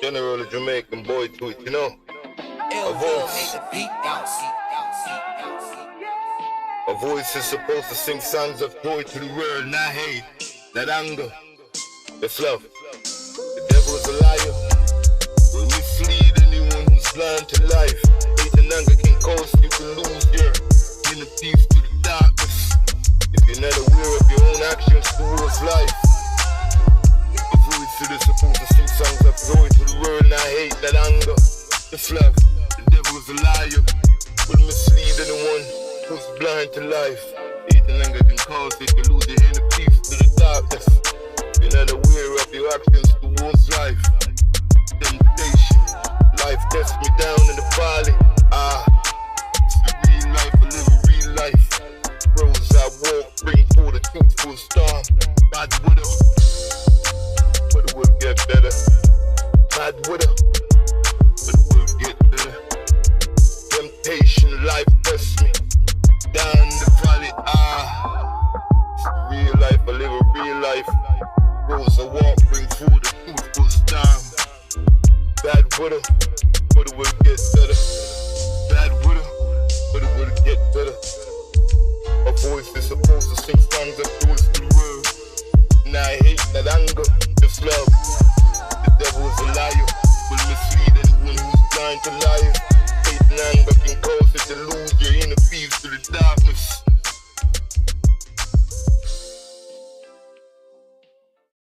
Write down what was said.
General Da Jamaican Boy to it, you know. A voice is supposed to sing songs of joy to the world, not hate, not anger, that's love. The devil is a liar, will mislead anyone who's blind to life. Hate and anger can cause you to lose your inner peace to the darkness. If you're not aware of your own actions towards life. A voice is supposed to sing songs of joy to the world, not hate, not anger, that's love. The devil is a liar, will mislead anyone who's blind to life. Hate and anger can cause you to lose your inner peace to the darkness. You're not aware of your actions towards life. Temptation, life tests me down in the valley. It's the real life, I live a real life. Roads I walk, bring forth a truthful storm. Bad widow, but it will get better. Bad widow, but it will get better. Temptation, life tests me down the valley, it's a real life, I live a real life. Rose I walk, bring food, a truthful storm. Bad widow, but it will get better. Bad widow, but it will get better. A voice is supposed to sing songs that goes to the world. Not hate, not anger, just love. The devil is a liar, will mislead anyone who's blind to life. Hate and anger can cause you to lose your inner peace to the darkness.